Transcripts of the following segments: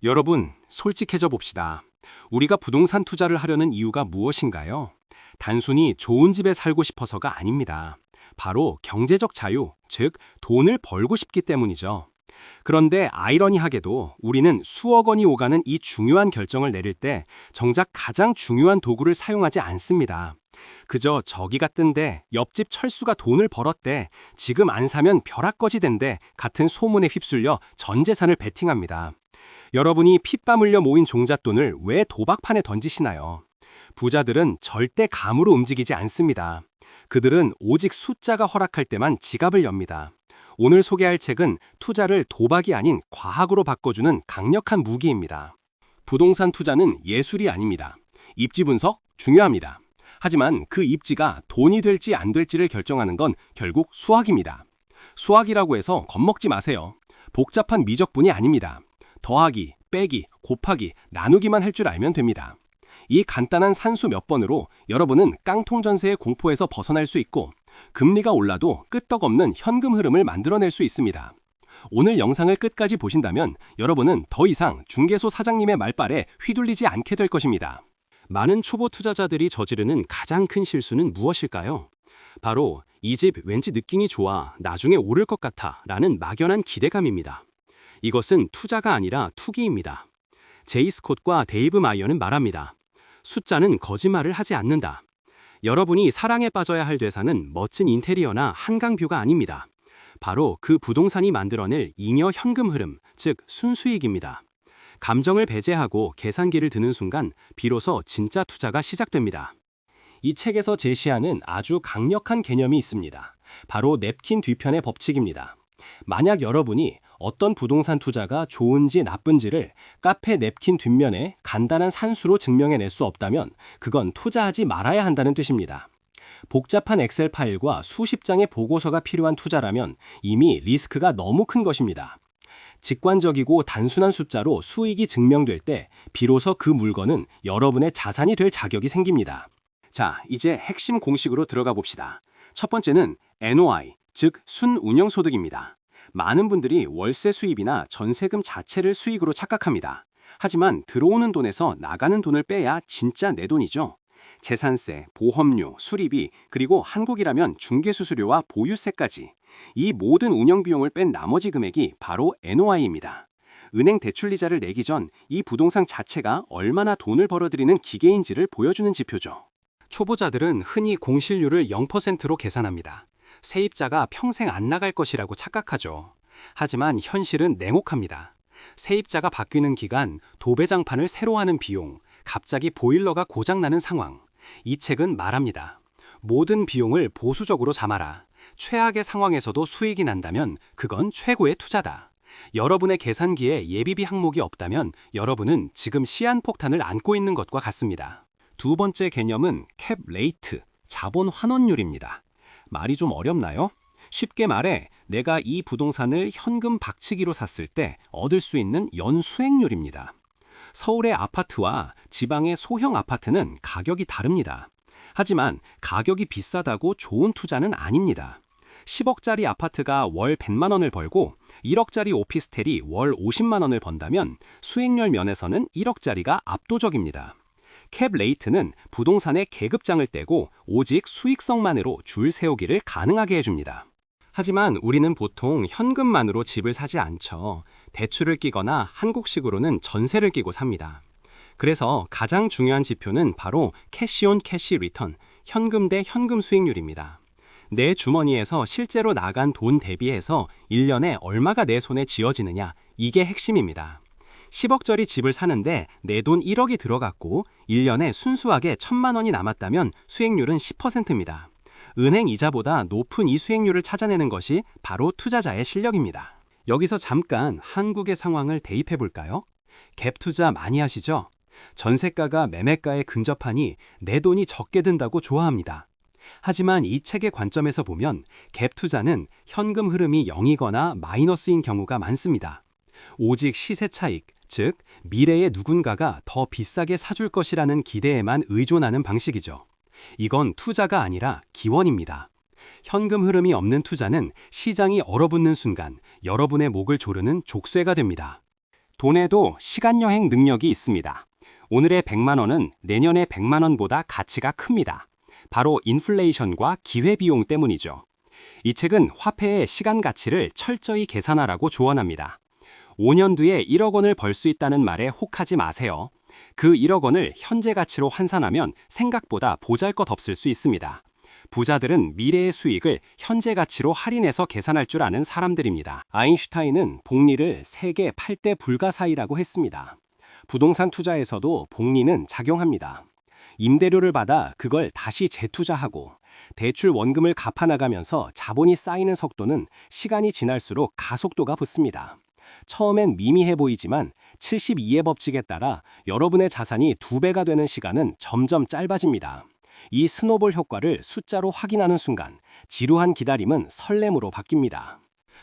여러분, 솔직해져 봅시다. 우리가 부동산 투자를 하려는 이유가 무엇인가요? 단순히 좋은 집에 살고 싶어서가 아닙니다. 바로 경제적 자유, 즉 돈을 벌고 싶기 때문이죠. 그런데 아이러니하게도 우리는 수억 원이 오가는 이 중요한 결정을 내릴 때 정작 가장 중요한 도구를 사용하지 않습니다. 그저 저기가 뜬데 옆집 철수가 돈을 벌었대, 지금 안 사면 벼락거지 된대 같은 소문에 휩쓸려 전 재산을 베팅합니다. 여러분이 핏땀 흘려 모인 종잣돈을 왜 도박판에 던지시나요? 부자들은 절대 감으로 움직이지 않습니다. 그들은 오직 숫자가 허락할 때만 지갑을 엽니다. 오늘 소개할 책은 투자를 도박이 아닌 과학으로 바꿔주는 강력한 무기입니다. 부동산 투자는 예술이 아닙니다. 입지 분석 중요합니다. 하지만 그 입지가 돈이 될지 안 될지를 결정하는 건 결국 수학입니다. 수학이라고 해서 겁먹지 마세요. 복잡한 미적분이 아닙니다. 더하기, 빼기, 곱하기, 나누기만 할 줄 알면 됩니다. 이 간단한 산수 몇 번으로 여러분은 깡통 전세의 공포에서 벗어날 수 있고 금리가 올라도 끄떡없는 현금 흐름을 만들어낼 수 있습니다. 오늘 영상을 끝까지 보신다면 여러분은 더 이상 중개소 사장님의 말발에 휘둘리지 않게 될 것입니다. 많은 초보 투자자들이 저지르는 가장 큰 실수는 무엇일까요? 바로 이 집 왠지 느낌이 좋아, 나중에 오를 것 같아 라는 막연한 기대감입니다. 이것은 투자가 아니라 투기입니다. 제이 스콧과 데이브 마이어는 말합니다. 숫자는 거짓말을 하지 않는다. 여러분이 사랑에 빠져야 할 대상은 멋진 인테리어나 한강뷰가 아닙니다. 바로 그 부동산이 만들어낼 잉여 현금 흐름, 즉 순수익입니다. 감정을 배제하고 계산기를 드는 순간 비로소 진짜 투자가 시작됩니다. 이 책에서 제시하는 아주 강력한 개념이 있습니다. 바로 냅킨 뒤편의 법칙입니다. 만약 여러분이 어떤 부동산 투자가 좋은지 나쁜지를 카페 냅킨 뒷면에 간단한 산수로 증명해낼 수 없다면 그건 투자하지 말아야 한다는 뜻입니다. 복잡한 엑셀 파일과 수십 장의 보고서가 필요한 투자라면 이미 리스크가 너무 큰 것입니다. 직관적이고 단순한 숫자로 수익이 증명될 때 비로소 그 물건은 여러분의 자산이 될 자격이 생깁니다. 자, 이제 핵심 공식으로 들어가 봅시다. 첫 번째는 NOI, 즉 순운영소득입니다. 많은 분들이 월세 수입이나 전세금 자체를 수익으로 착각합니다. 하지만 들어오는 돈에서 나가는 돈을 빼야 진짜 내 돈이죠. 재산세, 보험료, 수리비, 그리고 한국이라면 중개수수료와 보유세까지 이 모든 운영 비용을 뺀 나머지 금액이 바로 NOI입니다. 은행 대출이자를 내기 전 이 부동산 자체가 얼마나 돈을 벌어들이는 기계인지를 보여주는 지표죠. 초보자들은 흔히 공실률을 0%로 계산합니다. 세입자가 평생 안 나갈 것이라고 착각하죠. 하지만 현실은 냉혹합니다. 세입자가 바뀌는 기간, 도배장판을 새로 하는 비용, 갑자기 보일러가 고장나는 상황. 이 책은 말합니다. 모든 비용을 보수적으로 잡아라. 최악의 상황에서도 수익이 난다면 그건 최고의 투자다. 여러분의 계산기에 예비비 항목이 없다면 여러분은 지금 시한폭탄을 안고 있는 것과 같습니다. 두 번째 개념은 캡 레이트, 자본 환원율입니다. 말이 좀 어렵나요? 쉽게 말해 내가 이 부동산을 현금 박치기로 샀을 때 얻을 수 있는 연수익률입니다. 서울의 아파트와 지방의 소형 아파트는 가격이 다릅니다. 하지만 가격이 비싸다고 좋은 투자는 아닙니다. 10억짜리 아파트가 월 100만 원을 벌고 1억짜리 오피스텔이 월 50만 원을 번다면 수익률 면에서는 1억짜리가 압도적입니다. 캡 레이트는 부동산의 계급장을 떼고 오직 수익성만으로 줄 세우기를 가능하게 해줍니다. 하지만 우리는 보통 현금만으로 집을 사지 않죠. 대출을 끼거나 한국식으로는 전세를 끼고 삽니다. 그래서 가장 중요한 지표는 바로 캐시 온 캐시 리턴, 현금 대 현금 수익률입니다. 내 주머니에서 실제로 나간 돈 대비해서 1년에 얼마가 내 손에 쥐어지느냐, 이게 핵심입니다. 10억짜리 집을 사는데 내 돈 1억이 들어갔고 1년에 순수하게 1,000만 원이 남았다면 수익률은 10%입니다. 은행 이자보다 높은 이 수익률을 찾아내는 것이 바로 투자자의 실력입니다. 여기서 잠깐 한국의 상황을 대입해 볼까요? 갭 투자 많이 하시죠? 전세가가 매매가에 근접하니 내 돈이 적게 든다고 좋아합니다. 하지만 이 책의 관점에서 보면 갭 투자는 현금 흐름이 0이거나 마이너스인 경우가 많습니다. 오직 시세 차익, 즉 미래에 누군가가 더 비싸게 사줄 것이라는 기대에만 의존하는 방식이죠. 이건 투자가 아니라 기원입니다. 현금 흐름이 없는 투자는 시장이 얼어붙는 순간 여러분의 목을 조르는 족쇄가 됩니다. 돈에도 시간여행 능력이 있습니다. 오늘의 100만 원은 내년의 100만 원보다 가치가 큽니다. 바로 인플레이션과 기회비용 때문이죠. 이 책은 화폐의 시간 가치를 철저히 계산하라고 조언합니다. 5년 뒤에 1억 원을 벌 수 있다는 말에 혹하지 마세요. 그 1억 원을 현재 가치로 환산하면 생각보다 보잘것없을 수 있습니다. 부자들은 미래의 수익을 현재 가치로 할인해서 계산할 줄 아는 사람들입니다. 아인슈타인은 복리를 세계 8대 불가사의라고 했습니다. 부동산 투자에서도 복리는 작용합니다. 임대료를 받아 그걸 다시 재투자하고 대출 원금을 갚아나가면서 자본이 쌓이는 속도는 시간이 지날수록 가속도가 붙습니다. 처음엔 미미해 보이지만 72의 법칙에 따라 여러분의 자산이 2배가 되는 시간은 점점 짧아집니다. 이 스노볼 효과를 숫자로 확인하는 순간 지루한 기다림은 설렘으로 바뀝니다.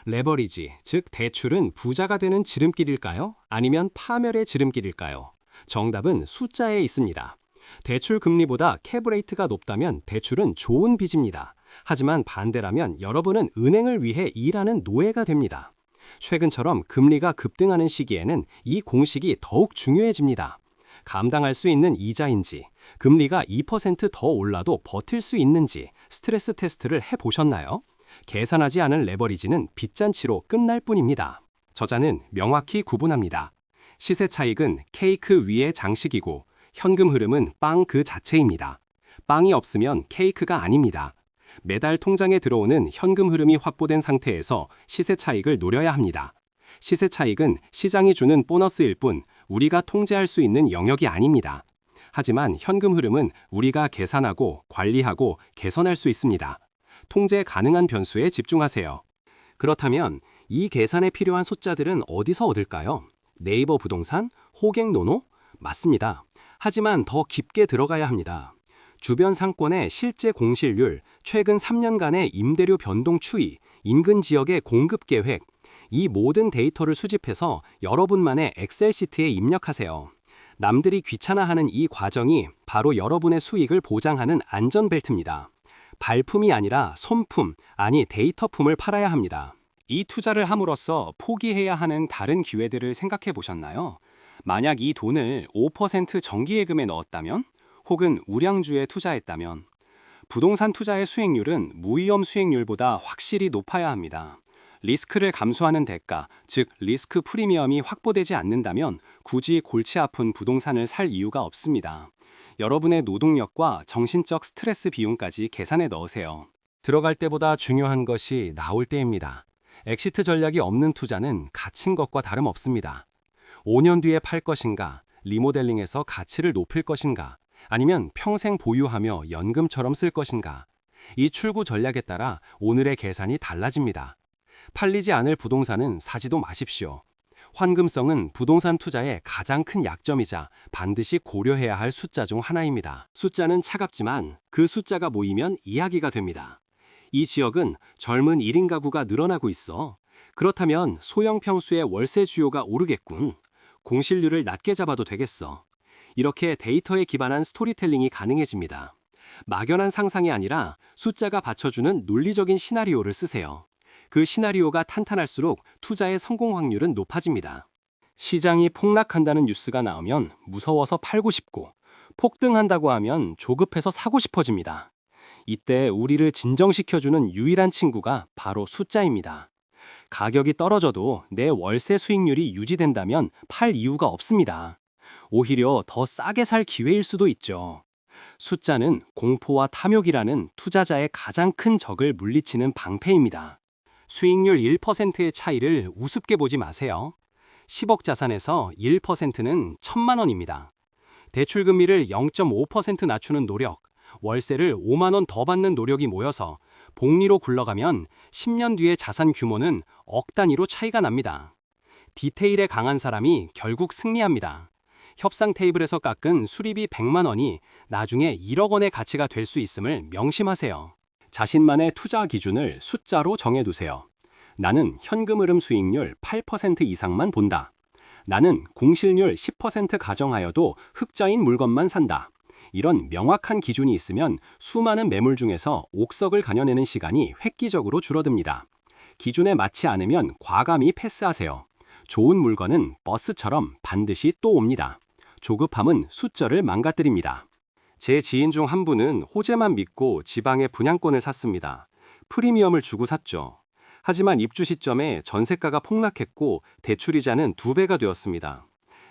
레버리지, 즉 대출은 부자가 되는 지름길일까요? 아니면 파멸의 지름길일까요? 정답은 숫자에 있습니다. 대출 금리보다 캡레이트가 높다면 대출은 좋은 빚입니다. 하지만 반대라면 여러분은 은행을 위해 일하는 노예가 됩니다. 최근처럼 금리가 급등하는 시기에는 이 공식이 더욱 중요해집니다. 감당할 수 있는 이자인지, 금리가 2%더 올라도 버틸 수 있는지 스트레스 테스트를 해보셨나요? 계산하지 않은 레버리지는 빚잔치로 끝날 뿐입니다. 저자는 명확히 구분합니다. 시세 차익은 케이크 위의 장식이고 현금 흐름은 빵 그 자체입니다. 빵이 없으면 케이크가 아닙니다. 매달 통장에 들어오는 현금 흐름이 확보된 상태에서 시세 차익을 노려야 합니다. 시세 차익은 시장이 주는 보너스일 뿐 우리가 통제할 수 있는 영역이 아닙니다. 하지만 현금 흐름은 우리가 계산하고 관리하고 개선할 수 있습니다. 통제 가능한 변수에 집중하세요. 그렇다면 이 계산에 필요한 숫자들은 어디서 얻을까요? 네이버 부동산, 호갱노노? 맞습니다. 하지만 더 깊게 들어가야 합니다. 주변 상권의 실제 공실률, 최근 3년간의 임대료 변동 추이, 인근 지역의 공급 계획, 이 모든 데이터를 수집해서 여러분만의 엑셀 시트에 입력하세요. 남들이 귀찮아하는 이 과정이 바로 여러분의 수익을 보장하는 안전벨트입니다. 발품이 아니라 손품, 아니 데이터품을 팔아야 합니다. 이 투자를 함으로써 포기해야 하는 다른 기회들을 생각해 보셨나요? 만약 이 돈을 5% 정기예금에 넣었다면? 혹은 우량주에 투자했다면? 부동산 투자의 수익률은 무위험 수익률보다 확실히 높아야 합니다. 리스크를 감수하는 대가, 즉 리스크 프리미엄이 확보되지 않는다면 굳이 골치 아픈 부동산을 살 이유가 없습니다. 여러분의 노동력과 정신적 스트레스 비용까지 계산해 넣으세요. 들어갈 때보다 중요한 것이 나올 때입니다. 엑시트 전략이 없는 투자는 갇힌 것과 다름없습니다. 5년 뒤에 팔 것인가, 리모델링해서 가치를 높일 것인가, 아니면 평생 보유하며 연금처럼 쓸 것인가. 이 출구 전략에 따라 오늘의 계산이 달라집니다. 팔리지 않을 부동산은 사지도 마십시오. 환금성은 부동산 투자의 가장 큰 약점이자 반드시 고려해야 할 숫자 중 하나입니다. 숫자는 차갑지만 그 숫자가 모이면 이야기가 됩니다. 이 지역은 젊은 1인 가구가 늘어나고 있어. 그렇다면 소형 평수의 월세需요가 오르겠군. 공실률을 낮게 잡아도 되겠어. 이렇게 데이터에 기반한 스토리텔링이 가능해집니다. 막연한 상상이 아니라 숫자가 받쳐주는 논리적인 시나리오를 쓰세요. 그 시나리오가 탄탄할수록 투자의 성공 확률은 높아집니다. 시장이 폭락한다는 뉴스가 나오면 무서워서 팔고 싶고, 폭등한다고 하면 조급해서 사고 싶어집니다. 이때 우리를 진정시켜주는 유일한 친구가 바로 숫자입니다. 가격이 떨어져도 내 월세 수익률이 유지된다면 팔 이유가 없습니다. 오히려 더 싸게 살 기회일 수도 있죠. 숫자는 공포와 탐욕이라는 투자자의 가장 큰 적을 물리치는 방패입니다. 수익률 1%의 차이를 우습게 보지 마세요. 10억 자산에서 1%는 1,000만 원입니다. 대출 금리를 0.5% 낮추는 노력, 월세를 5만 원 더 받는 노력이 모여서 복리로 굴러가면 10년 뒤의 자산 규모는 억 단위로 차이가 납니다. 디테일에 강한 사람이 결국 승리합니다. 협상 테이블에서 깎은 수리비 100만 원이 나중에 1억 원의 가치가 될 수 있음을 명심하세요. 자신만의 투자 기준을 숫자로 정해두세요. 나는 현금 흐름 수익률 8% 이상만 본다. 나는 공실률 10% 가정하여도 흑자인 물건만 산다. 이런 명확한 기준이 있으면 수많은 매물 중에서 옥석을 가려내는 시간이 획기적으로 줄어듭니다. 기준에 맞지 않으면 과감히 패스하세요. 좋은 물건은 버스처럼 반드시 또 옵니다. 조급함은 숫자를 망가뜨립니다. 제 지인 중 한 분은 호재만 믿고 지방에 분양권을 샀습니다. 프리미엄을 주고 샀죠. 하지만 입주 시점에 전세가가 폭락했고 대출이자는 2배가 되었습니다.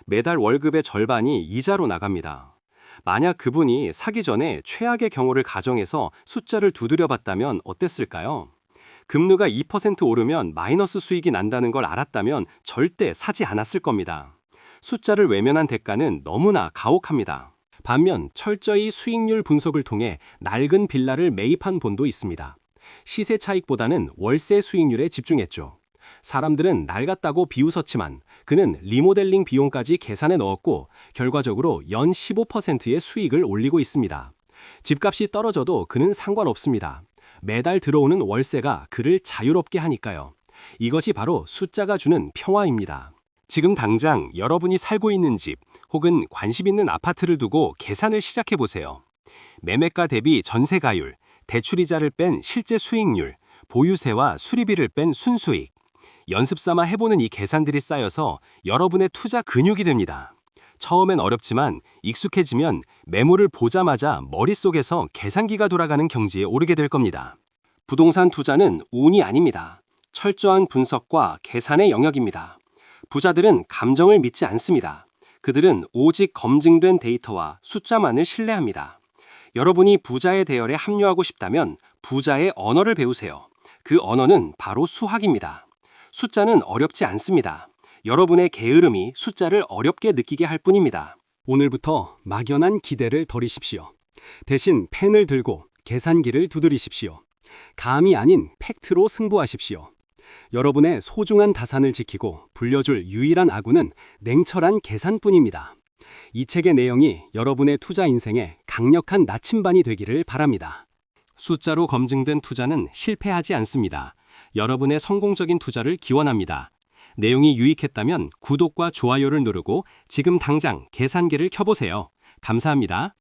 매달 월급의 절반이 이자로 나갑니다. 만약 그분이 사기 전에 최악의 경우를 가정해서 숫자를 두드려 봤다면 어땠을까요? 금리가 2% 오르면 마이너스 수익이 난다는 걸 알았다면 절대 사지 않았을 겁니다. 숫자를 외면한 대가는 너무나 가혹합니다. 반면 철저히 수익률 분석을 통해 낡은 빌라를 매입한 본도 있습니다. 시세 차익보다는 월세 수익률에 집중했죠. 사람들은 낡았다고 비웃었지만 그는 리모델링 비용까지 계산해 넣었고 결과적으로 연 15%의 수익을 올리고 있습니다. 집값이 떨어져도 그는 상관없습니다. 매달 들어오는 월세가 그를 자유롭게 하니까요. 이것이 바로 숫자가 주는 평화입니다. 지금 당장 여러분이 살고 있는 집 혹은 관심 있는 아파트를 두고 계산을 시작해 보세요. 매매가 대비 전세가율, 대출이자를 뺀 실제 수익률, 보유세와 수리비를 뺀 순수익. 연습 삼아 해보는 이 계산들이 쌓여서 여러분의 투자 근육이 됩니다. 처음엔 어렵지만 익숙해지면 매물을 보자마자 머릿속에서 계산기가 돌아가는 경지에 오르게 될 겁니다. 부동산 투자는 운이 아닙니다. 철저한 분석과 계산의 영역입니다. 부자들은 감정을 믿지 않습니다. 그들은 오직 검증된 데이터와 숫자만을 신뢰합니다. 여러분이 부자의 대열에 합류하고 싶다면 부자의 언어를 배우세요. 그 언어는 바로 수학입니다. 숫자는 어렵지 않습니다. 여러분의 게으름이 숫자를 어렵게 느끼게 할 뿐입니다. 오늘부터 막연한 기대를 버리십시오. 대신 펜을 들고 계산기를 두드리십시오. 감이 아닌 팩트로 승부하십시오. 여러분의 소중한 다산을 지키고 불려줄 유일한 아군은 냉철한 계산뿐입니다. 이 책의 내용이 여러분의 투자 인생에 강력한 나침반이 되기를 바랍니다. 숫자로 검증된 투자는 실패하지 않습니다. 여러분의 성공적인 투자를 기원합니다. 내용이 유익했다면 구독과 좋아요를 누르고 지금 당장 계산기를 켜보세요. 감사합니다.